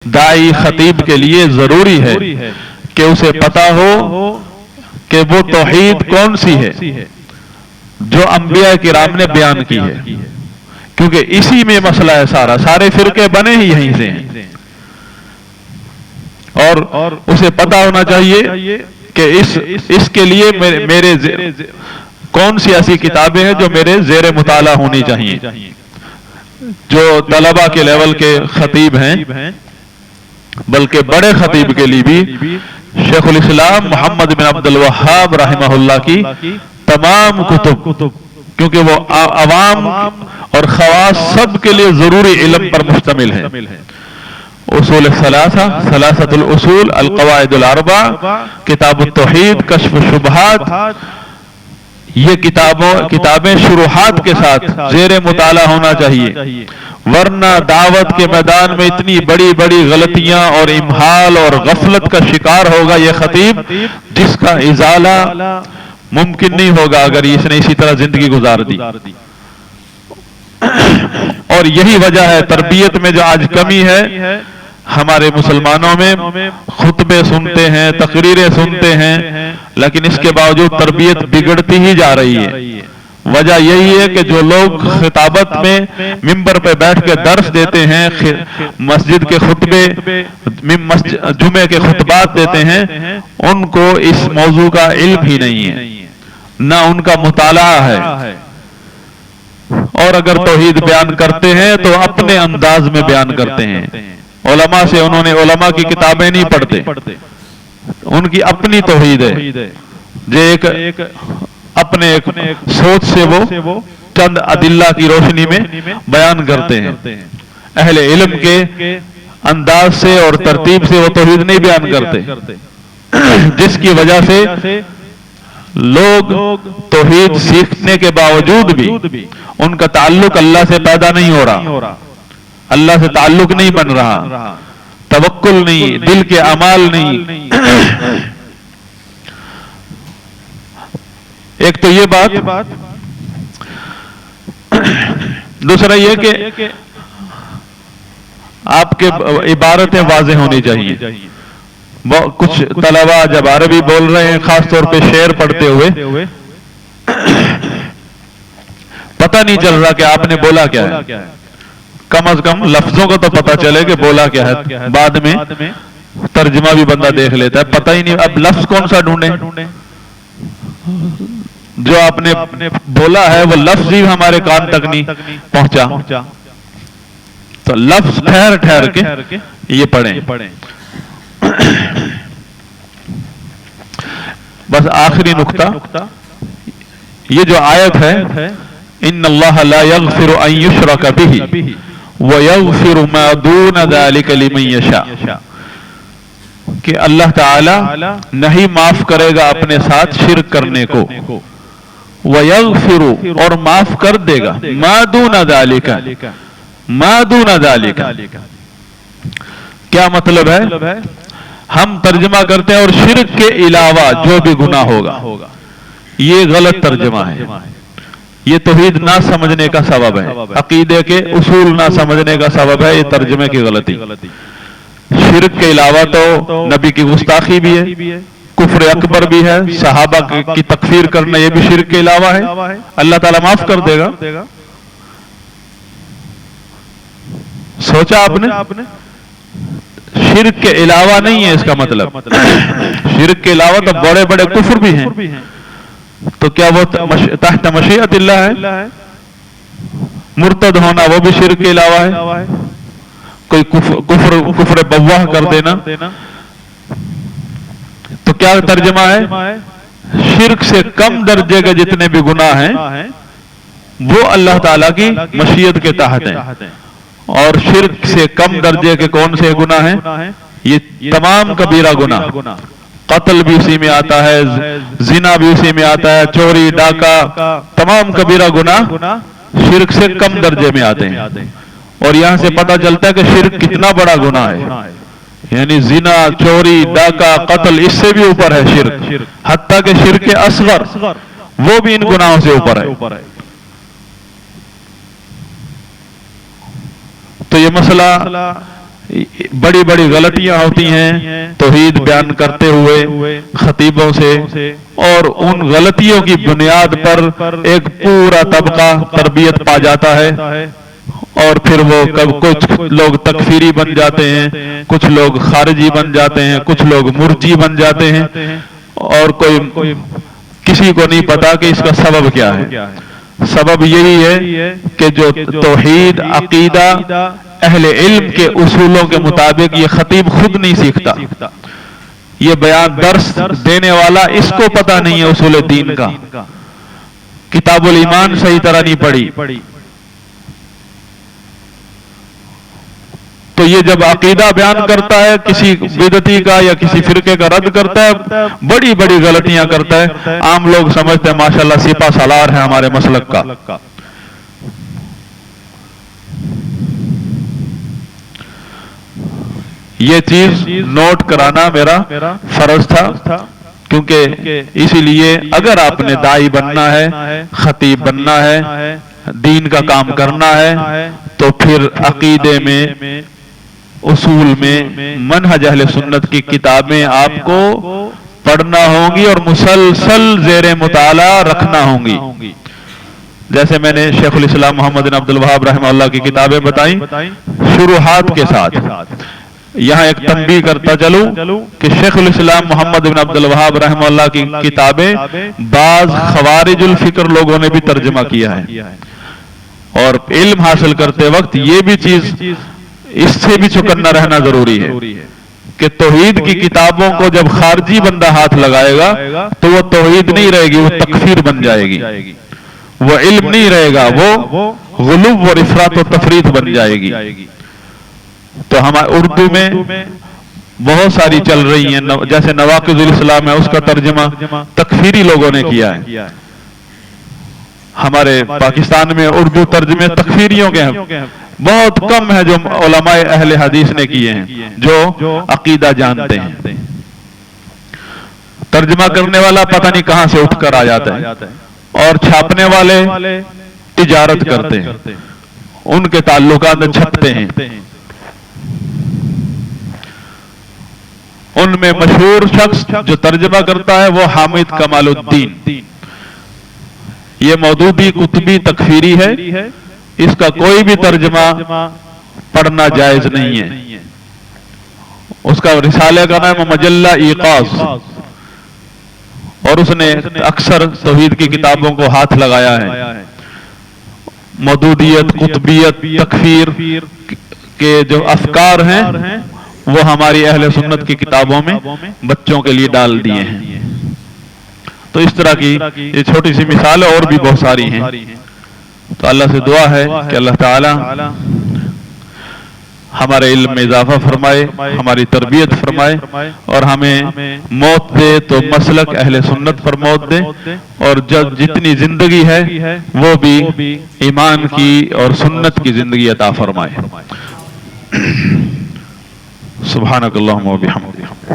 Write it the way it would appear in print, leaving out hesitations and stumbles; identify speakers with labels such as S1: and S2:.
S1: दाई खतीब के लिए जरूरी है कि उसे पता हो कि वो तौहीद कौन सी है जो अंबिया किराम ने बयान की है, क्योंकि इसी में मसला है सारा, सारे फिरके बने ही यहीं से हैं। और उसे पता होना चाहिए कि इसके लिए मेरे कौन सी ऐसी किताबें हैं जो मेरे जेर मुताला होनी चाहिए। जो तलबा के लेवल के खतीब हैं, बल्कि बड़े खतीब के लिए भी शेखुल इस्लाम मोहम्मद बिन अब्दुल वहाब रहमहुल्लाह की तमाम कुतुब, क्योंकि वो अवाम और खवास सब के लिए जरूरी इल्म पर मुश्तमिल है। उसूल सलासा, सलासतुल उसूल, अल कवाइदुल अरबा, किताबुत तौहीद, कश्फ शुबहात, ये किताबें शुरुआत के साथ जेर मुताला होना चाहिए, वरना दावत के मैदान में इतनी बड़ी बड़ी गलतियां और इम्हाल और गफलत का शिकार होगा ये खतीब, जिसका इजाला मुमकिन नहीं होगा अगर इसने इसी तरह जिंदगी गुजार दी। और यही वजह है तरबियत में जो आज कमी है हमारे मुसलमानों में। खुतबे सुनते हैं, तकरीरें सुनते हैं, लेकिन इसके बावजूद तरबियत बिगड़ती ही जा रही है। वजह यही है कि जो लोग खिताबत में मिंबर पे बैठ के दर्स देते हैं, मस्जिद के खुतबे, जुमे के खुतबात देते हैं, उनको इस मौजू का इल्म ही नहीं है, ना उनका मुताला है। और अगर तौहीद बयान करते हैं तो अपने अंदाज में बयान करते हैं। उलमा से उन्होंने उलमा की किताबें नहीं पढ़ते, उनकी अपनी तौहीद है जो एक अपने सोच से वो चंद अदिल्ला की रोशनी में बयान करते हैं। अहले इल्म के अंदाज से और तरतीब से वो तौहीद नहीं बयान करते, जिसकी वजह से लोग तौहीद सीखने के बावजूद भी उनका ताल्लुक अल्लाह से पैदा नहीं हो रहा, अल्लाह से ताल्लुक नहीं बन रहा, तवक्कुल नहीं, दिल के अमाल नहीं। एक तो ये बात, दूसरा ये कि आपके इबारतें वाज़ेह होनी चाहिए। कुछ तलबा जब अरबी बोल रहे हैं, खास तौर पे शेर पढ़ते हुए, पता नहीं चल रहा कि आपने बोला क्या है। कम से कम लफ्जों को तो पता चले कि बोला क्या है, बाद में तर्जमा भी बंदा देख लेता है, पता ही नहीं। अब लफ्ज कौन सा ढूंढे, जो आपने बोला है वो लफ्ज ही हमारे कान तक नहीं पहुंचा, तो लफ्ज ठहर ठहर के ये पढ़ें। बस आखिरी नुक्ता, ये जो आयत है, इन्नल्लाह ला यग़फ़िरु अन युश्रक बिही व यग़फ़िरु मा दून ज़ालिका लिमन यशा, कि अल्लाह ताला नहीं माफ करेगा अपने साथ शिर्क करने को, व यग़फ़िरु, और माफ कर देगा, मा दून ज़ालिका, मा दून ज़ालिका। क्या मतलब है? हम तर्जमा करते हैं और शिर्क के अलावा जो भी गुनाह होगा, ये गलत तर्जमा है। ये तौहीद ना समझने का सबब है, अकीदे के उसूल ना समझने का सबब है ये तर्जमे की गलती। शिर्क के अलावा तो नबी की गुस्ताखी भी है, कुफ्र अकबर भी है, सहाबा की तकफीर करना ये भी शिर्क के अलावा है। अल्लाह ताला माफ कर देगा। सोचा आपने? शिर्क के अलावा नहीं है इसका मतलब, शिर्क के अलावा तो बड़े बड़े कुफ्र भी हैं, तो क्या वो तहत मशीअतिल्लाह है? मुर्तद होना वो भी शिर्क के अलावा है। कोई कुफ्र बवाह कर देना, तो क्या तर्जमा है? शिर्क से कम दर्जे के जितने भी गुनाह हैं वो अल्लाह ताला की मशीयत के तहत हैं, और शिर्क से कम दर्जे के कौन से गुनाह हैं? ये तमाम कबीरा गुनाह, कत्ल भी उसी में आता है, जिना भी उसी में आता है, चोरी डाका, तमाम कबीरा गुनाह शिर्क से कम दर्जे में आते हैं। और यहां से पता चलता है कि शिर्क कितना बड़ा गुनाह है, यानी जिना, चोरी, डाका, कत्ल, इससे भी ऊपर है शिर्क, हत्ता के शिर्क असगर वो भी इन गुनाहों से ऊपर है। तो ये मसला بڑی بڑی غلطیاں ہوتی ہیں توحید بیان کرتے ہوئے خطیبوں سے، اور ان غلطیوں کی بنیاد پر ایک پورا طبقہ تربیت پا جاتا ہے، اور پھر وہ کچھ لوگ تکفیری بن جاتے ہیں، کچھ لوگ خارجی بن جاتے ہیں، کچھ لوگ مرجی بن جاتے ہیں، اور کوئی کسی کو نہیں پتا کہ اس کا سبب کیا ہے۔ سبب یہی ہے کہ جو توحید عقیدہ اہل علم کے اصولوں کے مطابق یہ خطیب خود نہیں سیکھتا، یہ بیان درس دینے والا اس کو پتہ نہیں ہے اصول دین کا، کتاب الایمان صحیح طرح نہیں پڑھی، تو یہ جب عقیدہ بیان کرتا ہے کسی بدعتی کا یا کسی فرقے کا رد کرتا ہے، بڑی بڑی غلطیاں کرتا ہے، عام لوگ سمجھتے ہیں ماشاءاللہ سپہ سالار ہے ہمارے مسلک کا۔ یہ چیز نوٹ کرانا میرا فرض تھا، کیونکہ اسی لیے اگر آپ نے داعی بننا ہے، خطیب بننا ہے، دین کا کام کرنا ہے، تو پھر عقیدے میں، اصول میں، منہج اہل سنت کی کتابیں آپ کو پڑھنا ہوں گی اور مسلسل زیر مطالعہ رکھنا ہوں گی۔ جیسے میں نے شیخ الاسلام محمد بن عبد الوہاب رحمہ اللہ کی کتابیں بتائیں شروحات کے ساتھ، یہاں ایک تنبیہ کرتا چلوں کہ شیخ الاسلام محمد بن عبد الوہاب رحمہ اللہ کی کتابیں بعض خوارج الفکر لوگوں نے بھی ترجمہ کیا ہے، اور علم حاصل کرتے وقت یہ بھی چیز اس سے بھی چکنا رہنا ضروری ہے کہ توحید کی کتابوں کو جب خارجی بندہ ہاتھ لگائے گا تو وہ توحید نہیں رہے گی، وہ تکفیر بن جائے گی، وہ علم نہیں رہے گا، وہ غلو اور افراط و تفریط بن جائے گی۔ تو ہمارے اردو میں بہت ساری چل رہی ہیں، جیسے نواقض الاسلام ہے، اس کا ترجمہ تکفیری لوگوں نے کیا ہے۔ ہمارے پاکستان میں اردو ترجمے تکفیریوں کے ہیں، بہت کم ہے جو علماء اہل حدیث نے کیے ہیں جو عقیدہ جانتے ہیں۔ ترجمہ کرنے والا پتہ نہیں کہاں سے اٹھ کر آ جاتا ہے، اور چھاپنے والے تجارت کرتے ہیں، ان کے تعلقات چھپتے ہیں۔ ان میں مشہور شخص جو ترجمہ کرتا ہے وہ حامد کمال الدین، یہ مودودی قطبی تکفیری ہے، اس کا کوئی بھی ترجمہ پڑھنا جائز نہیں ہے۔ اس کا رسالے کا نام مجلہ ایقاظ، اور اس نے اکثر توحید کی کتابوں کو ہاتھ لگایا ہے۔ مودودیت، قطبیت، تکفیر کے جو افکار ہیں وہ ہماری اہل سنت کی کتابوں میں بچوں کے لیے ڈال دیے ہیں۔ تو اس طرح کی یہ چھوٹی سی مثال اور بھی بہت ساری ہیں۔ تو اللہ سے دعا ہے کہ اللہ تعالی ہمارے علم میں اضافہ فرمائے، ہماری تربیت فرمائے، اور ہمیں موت دے تو مسلک اہل سنت پر موت دے، اور جتنی زندگی ہے وہ بھی ایمان کی اور سنت کی زندگی عطا فرمائے۔ سبحانک اللہم و بحمدک۔